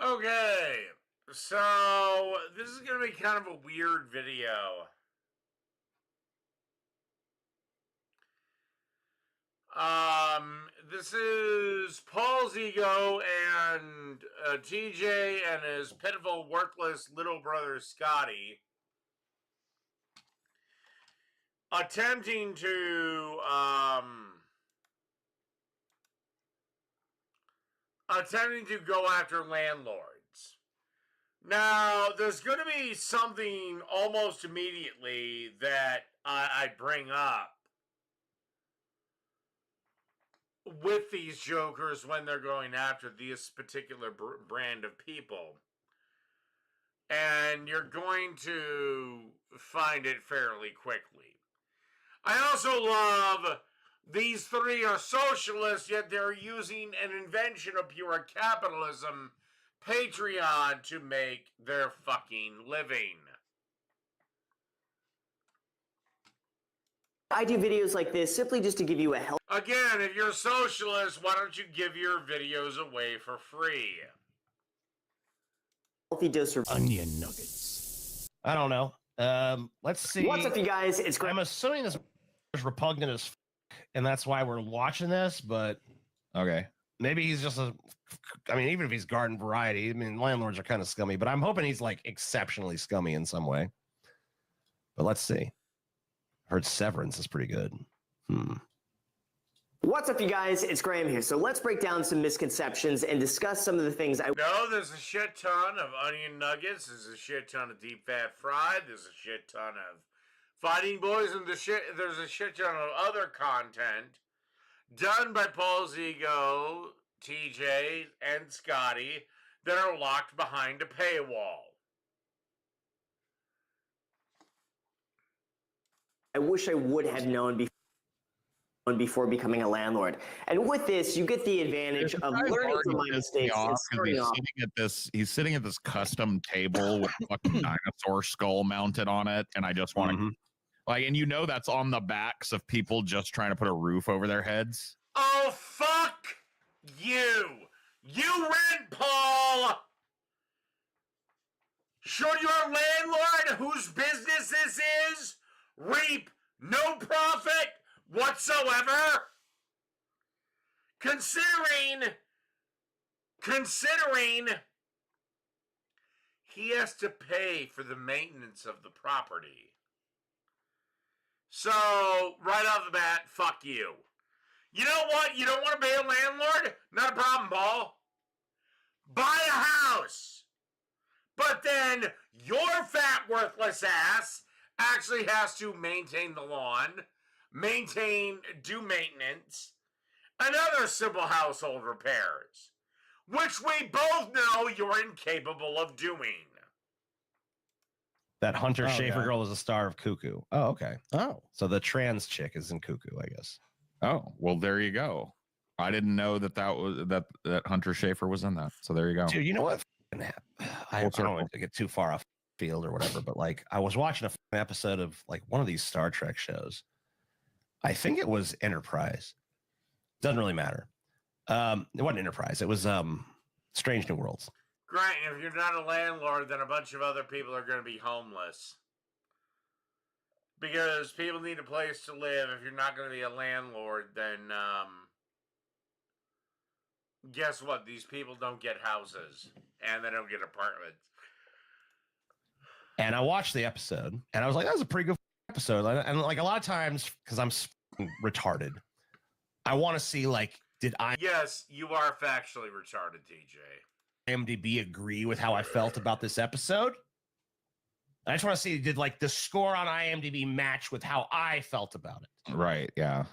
Okay, so this is going to be kind of a weird video. This is Paul's ego and TJ and his pitiful, worthless little brother Scotty attempting to go after landlords. Now, there's going to be something almost immediately that I bring up with these jokers when they're going after this particular brand of people. And you're going to find it fairly quickly. I also love these three are socialists, yet they're using an invention of pure capitalism, Patreon, to make their fucking living. I do videos like this simply just to give you a help. Again, if you're a socialist, why don't you give your videos away for free? Healthy dose of onion nuggets. I don't know. Let's see. What's up, you guys? It's Graham. I'm assuming this is repugnant as f, and that's why we're watching this, but okay. Maybe he's just I mean, even if he's garden variety, I mean, landlords are kind of scummy, but I'm hoping he's like exceptionally scummy in some way. But let's see. Heard Severance is pretty good. What's up, you guys? It's Graham here. So let's break down some misconceptions and discuss some of the things No, there's a shit ton of onion nuggets. There's a shit ton of deep fat fried. There's a shit ton of fighting boys, and there's a shit ton of other content done by Paul's ego, TJ, and Scotty that are locked behind a paywall. I wish I would have known before becoming a landlord. And with this, you get the advantage of learning from my mistakes and starting off. He's sitting at this custom table with a fucking dinosaur skull mounted on it, and I just want to and you know that's on the backs of people just trying to put a roof over their heads. Oh, fuck you! You rent, Paul! Sure, you're a landlord whose business this is? Reap no profit whatsoever? Considering he has to pay for the maintenance of the property. So, right off the bat, fuck you. You know what? You don't want to be a landlord? Not a problem, Paul. Buy a house. But then your fat, worthless ass actually has to maintain the lawn, do maintenance, and other simple household repairs, which we both know you're incapable of doing. That Hunter Schafer girl is a star of Cuckoo. Oh, okay. Oh, so the trans chick is in Cuckoo, I guess. Oh, well, there you go. I didn't know that Hunter Schafer was in that. So there you go. Dude, you know what? I don't want to get too far off field or whatever, but like I was watching an episode of like one of these Star Trek shows. I think it was Enterprise. Doesn't really matter. It wasn't Enterprise. It was Strange New Worlds. Great. If you're not a landlord, then a bunch of other people are going to be homeless. Because people need a place to live. If you're not going to be a landlord, then guess what? These people don't get houses. And they don't get apartments. And I watched the episode, and I was like, that was a pretty good episode. And like a lot of times, because I'm retarded, I want to see like, did I... Yes, you are factually retarded, TJ. IMDb agree with how I felt about this episode? I just want to see, did like the score on IMDb match with how I felt about it? Right, yeah.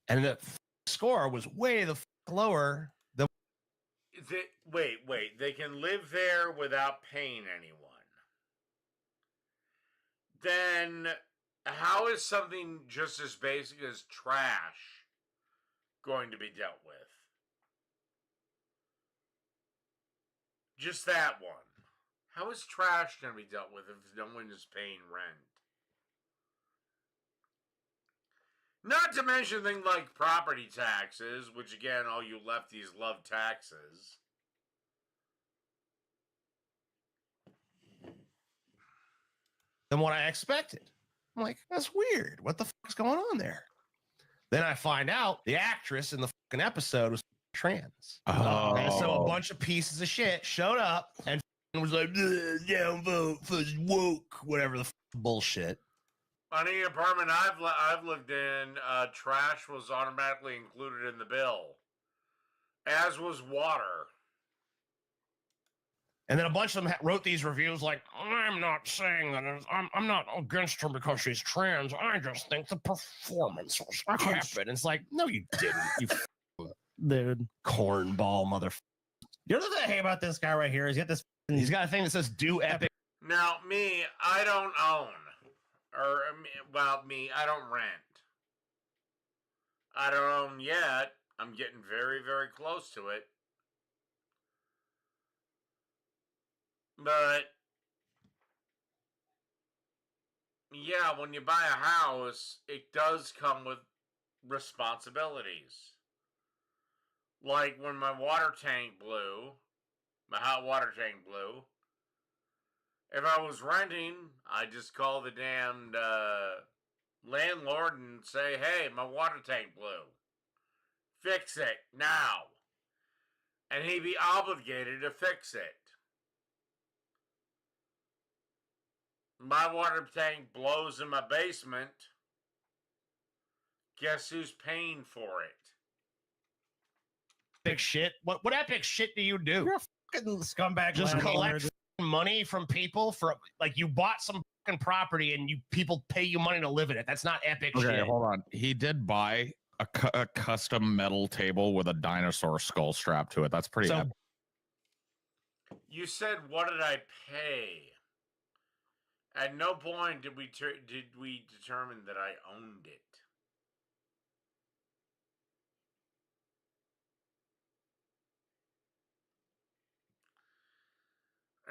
And the score was way the lower. Wait. They can live there without paying anyone. Then how is something just as basic as trash going to be dealt with? Just that one. How is trash going to be dealt with if no one is paying rent? Not to mention things like property taxes, which again, all you lefties love taxes. than what I expected. I'm like, that's weird. What the fuck's going on there? Then I find out the actress in the fucking episode was trans. Oh. And so a bunch of pieces of shit showed up and was like, downvote for woke, whatever the bullshit. On any apartment I've lived in, trash was automatically included in the bill, as was water. And then a bunch of them wrote these reviews like, I'm not saying that I'm not against her because she's trans. I just think the performance was crap. It's like, no, you didn't. You dude, cornball motherfucker. You know the thing about this guy right here is he's got a thing that says do epic. Now, me, I don't own. I don't rent. I don't own yet. I'm getting very, very close to it. But, yeah, when you buy a house, it does come with responsibilities. Like when my water tank blew, my hot water tank blew, if I was renting, I'd just call the damned landlord and say, hey, my water tank blew. Fix it now. And he'd be obligated to fix it. My water tank blows in my basement. Guess who's paying for it? Epic shit. What epic shit do you do? you're a fucking scumbag. Just landlord. collect money from people for like you bought some fucking property and people pay you money to live in it. That's not epic Okay, shit. hold on. He did buy a custom metal table with a dinosaur skull strapped to it. That's pretty epic. You said, what did I pay? At no point did we determine that I owned it.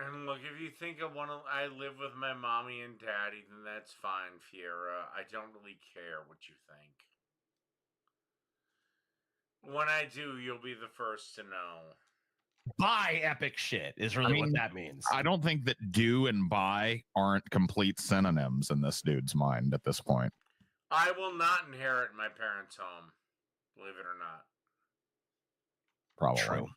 And look, if you think I live with my mommy and daddy, then that's fine, Fiera. I don't really care what you think. When I do, you'll be the first to know. Buy epic shit is really what that means. I don't think that do and buy aren't complete synonyms in this dude's mind at this point. I will not inherit my parents' home, believe it or not. Probably. True.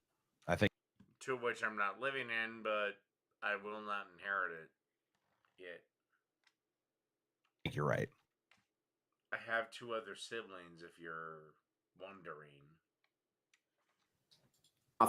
I think To which I'm not living in, but I will not inherit it yet. you're right. I have 2 other siblings, if you're wondering.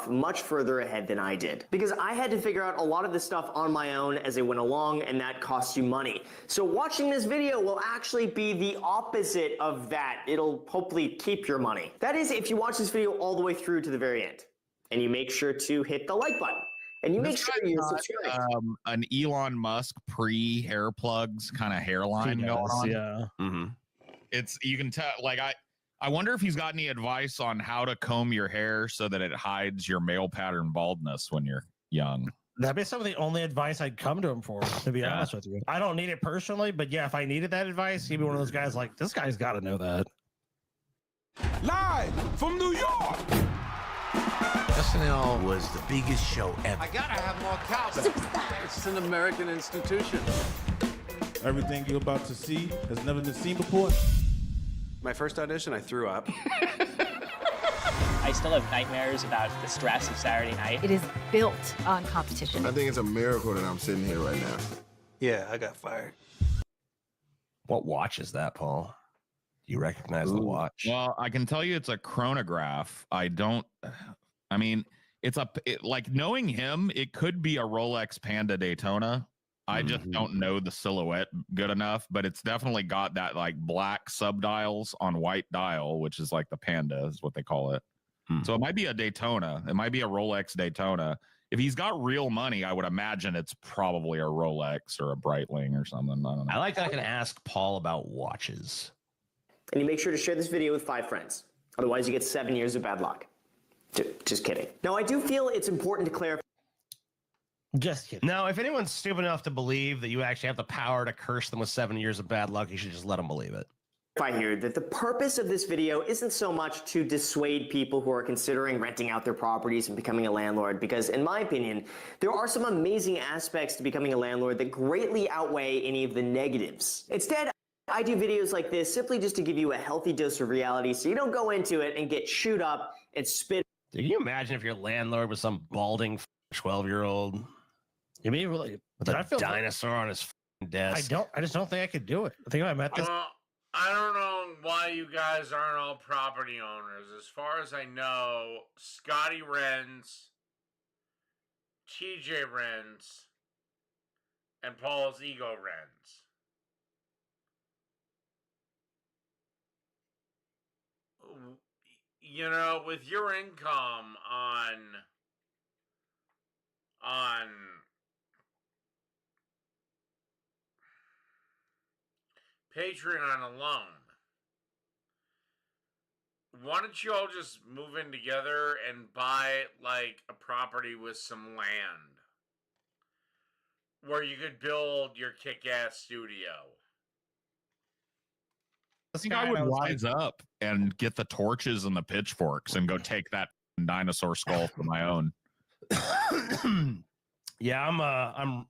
Much further ahead than I did, because I had to figure out a lot of this stuff on my own as I went along, and that costs you money. So watching this video will actually be the opposite of that. It'll hopefully keep your money. That is, if you watch this video all the way through to the very end, and you make sure to hit the like button, and you make sure you're subscribed. An Elon Musk pre-hair plugs kind of hairline going on. Yeah. Mm-hmm. It's, you can tell, like, I wonder if he's got any advice on how to comb your hair so that it hides your male pattern baldness when you're young. That'd be some of the only advice I'd come to him for, to be honest with you. I don't need it personally, but yeah, if I needed that advice, he'd be one of those guys like, this guy's got to know that. Live from New York. SNL was the biggest show ever. I gotta have more cowbell. It's an American institution. Everything you're about to see has never been seen before. My first audition, I threw up. I still have nightmares about the stress of Saturday night. It is built on competition. I think it's a miracle that I'm sitting here right now. Yeah, I got fired. What watch is that, Paul? Do you recognize the watch? Well, I can tell you it's a chronograph. Like knowing him, it could be a Rolex Panda Daytona. I just don't know the silhouette good enough, but it's definitely got that like black subdials on white dial, which is like the Panda is what they call it. So it might be a Daytona. It might be a Rolex Daytona. If he's got real money, I would imagine it's probably a Rolex or a Breitling or something. I don't know. I like that I can ask Paul about watches. And you make sure to share this video with 5 friends. Otherwise, you get 7 years of bad luck. Just kidding. Now, I do feel it's important to clarify. Just kidding. Now, if anyone's stupid enough to believe that you actually have the power to curse them with 7 years of bad luck, you should just let them believe it. here that the purpose of this video isn't so much to dissuade people who are considering renting out their properties and becoming a landlord, because in my opinion, there are some amazing aspects to becoming a landlord that greatly outweigh any of the negatives. Instead, I do videos like this simply just to give you a healthy dose of reality so you don't go into it and get chewed up and spit. Can you imagine if your landlord was some balding 12-year-old? You mean really? With a dinosaur on his desk? I just don't think I could do it. I think I met this. Well, I don't know why you guys aren't all property owners. As far as I know, Scotty rents, TJ rents, and Paul's ego rents. You know, with your income on Patreon alone, why don't you all just move in together and buy like a property with some land where you could build your kick-ass studio? I think I would rise up and get the torches and the pitchforks and go take that dinosaur skull for my own. Yeah,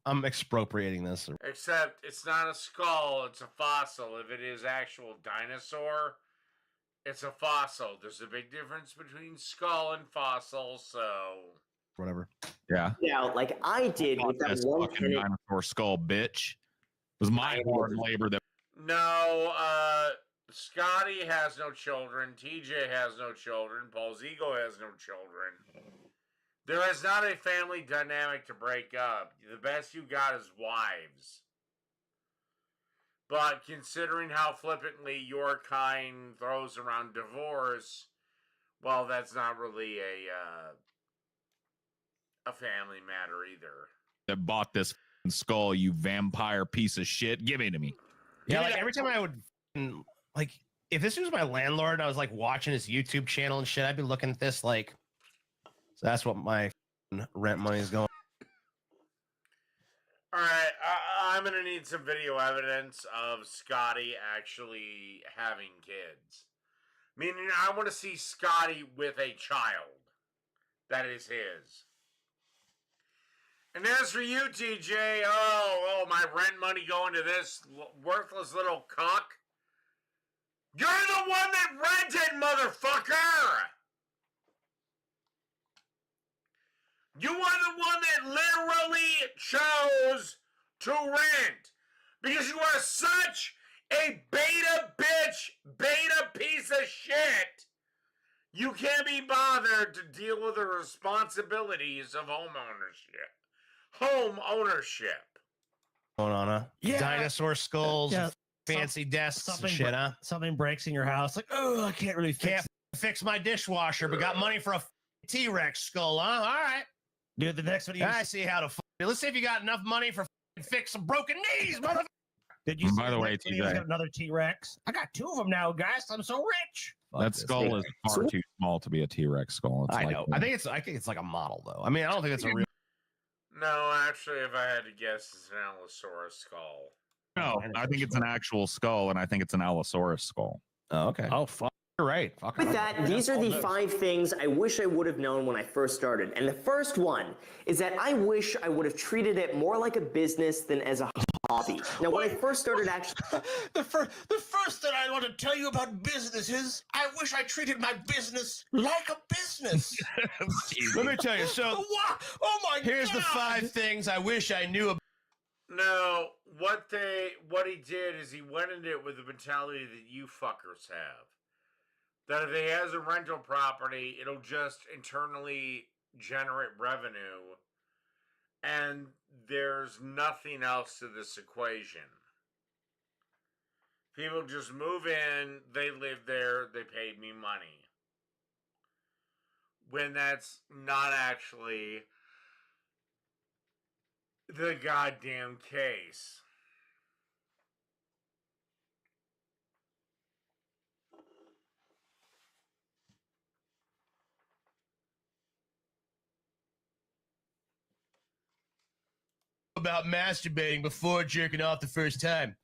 I'm expropriating this. Except it's not a skull, it's a fossil. If it is actual dinosaur, it's a fossil. There's a big difference between skull and fossil, so whatever. Yeah. Yeah, like I did with that one fucking dinosaur skull, bitch. It was my hard labor that. No, Scotty has no children, TJ has no children, Paul's ego has no children. There is not a family dynamic to break up. The best you got is wives. But considering how flippantly your kind throws around divorce, well, that's not really a family matter either. That bought this skull, you vampire piece of shit. Give it to me. Yeah, like every time I would, like, if this was my landlord, I was like watching his YouTube channel and shit, I'd be looking at this like, so that's what my rent money is going. All right, I'm going to need some video evidence of Scotty actually having kids. Meaning, I want to see Scotty with a child that is his. And as for you, TJ, oh, my rent money going to this worthless little cuck. You're the one that rented, motherfucker! You are the one that literally chose to rent. Because you are such a beta bitch, beta piece of shit. You can't be bothered to deal with the responsibilities of home ownership. Home ownership. Going on dinosaur skulls, fancy desks and shit, huh? Something breaks in your house, like, oh, I can't really fix my dishwasher, but got money for a T-Rex skull, huh? All right. Dude, the next video. I see how to let's see if you got enough money for fix some broken knees, motherfucker. Did you see by the way, TJ, got another T-Rex? I got 2 of them now, guys. I'm so rich. That skull is far too small to be a T-Rex skull. It's I like know. I think it's like a model, though. I mean, I don't think it's a real. No, actually, if I had to guess, it's an Allosaurus skull. No, I think it's an actual skull, and I think it's an Allosaurus skull. Oh, okay. Oh, fuck. You're right. With that, these are the 5 things I wish I would have known when I first started. And the first one is that I wish I would have treated it more like a business than as a hobby. Now, when I first started actually... The first thing I want to tell you about business is I wish I treated my business like a business. Let me tell you. So, oh my God. Here's the 5 things I wish I knew about. No, what he did is he went into it with the mentality that you fuckers have. That if he has a rental property, it'll just internally generate revenue. And there's nothing else to this equation. People just move in, they live there, they pay me money. When that's not actually the goddamn case. About masturbating before jerking off the first time.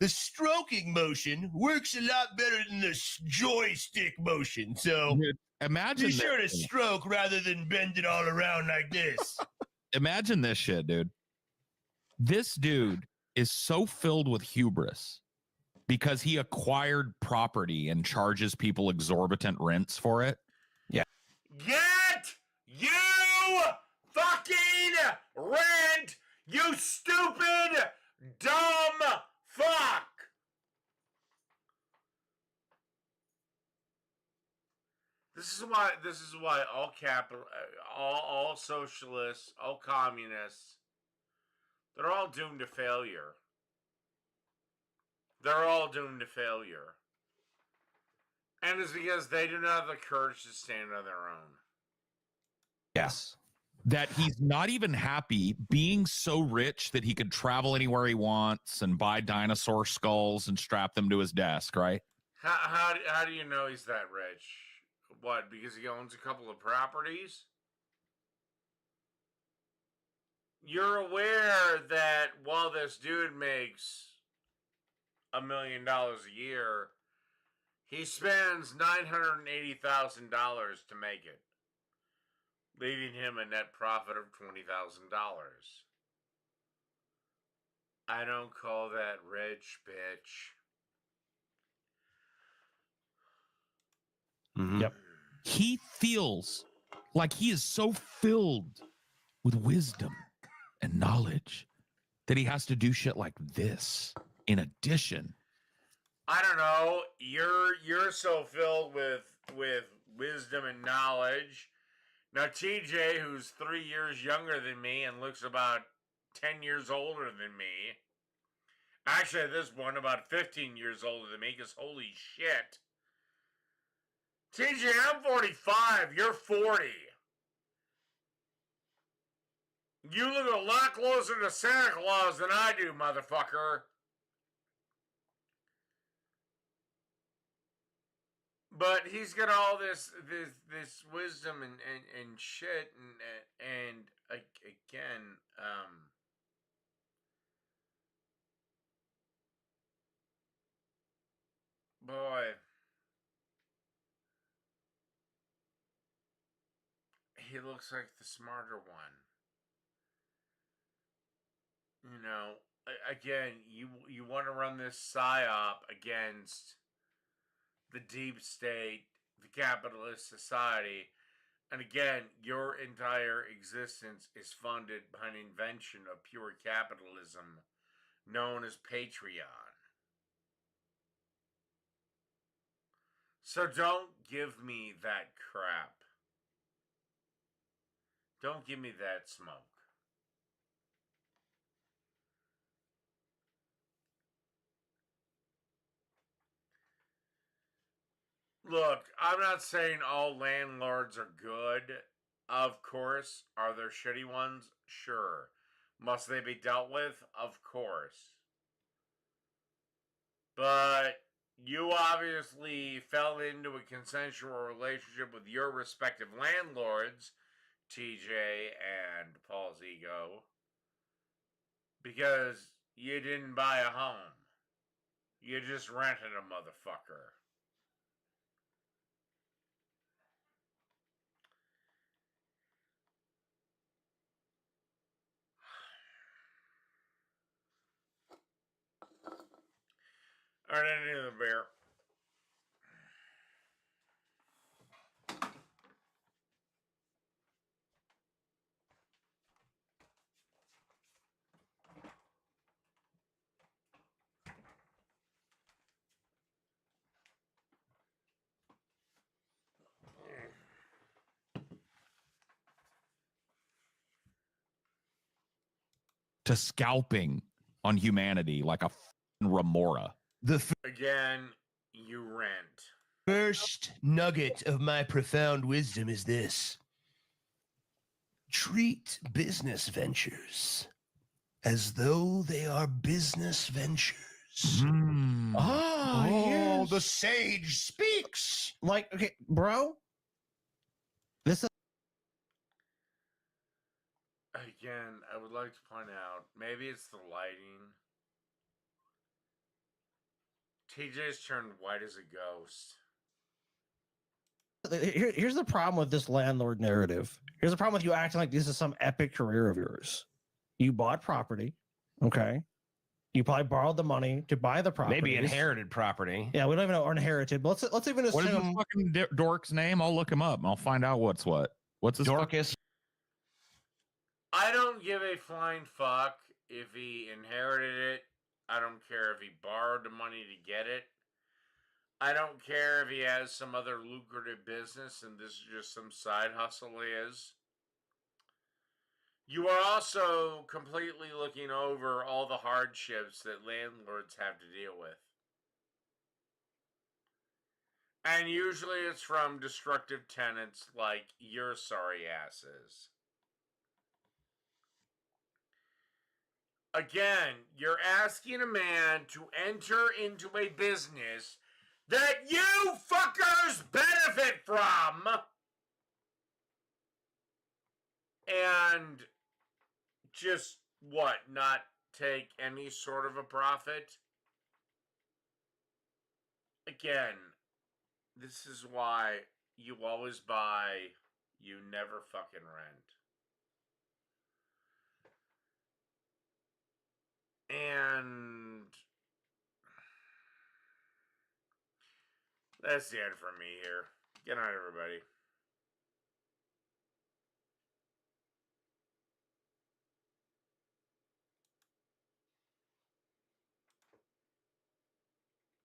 the stroking motion works a lot better than the joystick motion. So Dude, imagine be sure to this. stroke rather than bend it all around like this. Imagine this shit, dude. This dude is so filled with hubris because he acquired property and charges people exorbitant rents for it. Yeah. Get you fucking rent, you stupid, dumb fuck. This is why all capital, all socialists, all communists, they're all doomed to failure. They're all doomed to failure. And it's because they do not have the courage to stand on their own. Yes. That he's not even happy being so rich that he could travel anywhere he wants and buy dinosaur skulls and strap them to his desk, right? How do you know he's that rich? What, because he owns a couple of properties? You're aware that while this dude makes $1 million a year, he spends $980,000 to make it, leaving him a net profit of $20,000. I don't call that rich, bitch. Yep. He feels like he is so filled with wisdom and knowledge that he has to do shit like this in addition. I don't know. You're so filled with wisdom and knowledge. Now TJ, who's 3 years younger than me and looks about 10 years older than me. Actually, at this point, about 15 years older than me, because holy shit. TJ, I'm 45. You're 40. You look a lot closer to Santa Claus than I do, motherfucker. But he's got all this wisdom and shit and again, boy, he looks like the smarter one. You know, again, you want to run this psyop against the deep state, the capitalist society, and again, your entire existence is funded by an invention of pure capitalism known as Patreon. So don't give me that crap. Don't give me that smoke. Look, I'm not saying all landlords are good. Of course. Are there shitty ones? Sure. Must they be dealt with? Of course. But you obviously fell into a consensual relationship with your respective landlords, TJ and Paul's ego, because you didn't buy a home. You just rented a motherfucker. Alright, I need a beer. To scalping on humanity like a remora. Again, you rent. First nugget of my profound wisdom is this: treat business ventures as though they are business ventures. Yes. The sage speaks. Like, okay, bro. This is Again, I would like to point out, maybe it's the lighting. TJ's turned white as a ghost. Here's the problem with this landlord narrative. Here's the problem with you acting like this is some epic career of yours. You bought property, okay? You probably borrowed the money to buy the property. Maybe inherited property. Yeah, we don't even know, or inherited. But let's even assume. What is this fucking dork's name? I'll look him up. I'll find out what's what. What's his Dorcas? I don't give a flying fuck if he inherited it. I don't care if he borrowed the money to get it. I don't care if he has some other lucrative business and this is just some side hustle he is. You are also completely looking over all the hardships that landlords have to deal with. And usually it's from destructive tenants like your sorry asses. Again, you're asking a man to enter into a business that you fuckers benefit from. And just, what, not take any sort of a profit? Again, this is why you always buy, you never fucking rent. And that's the end for me here. Good night, everybody.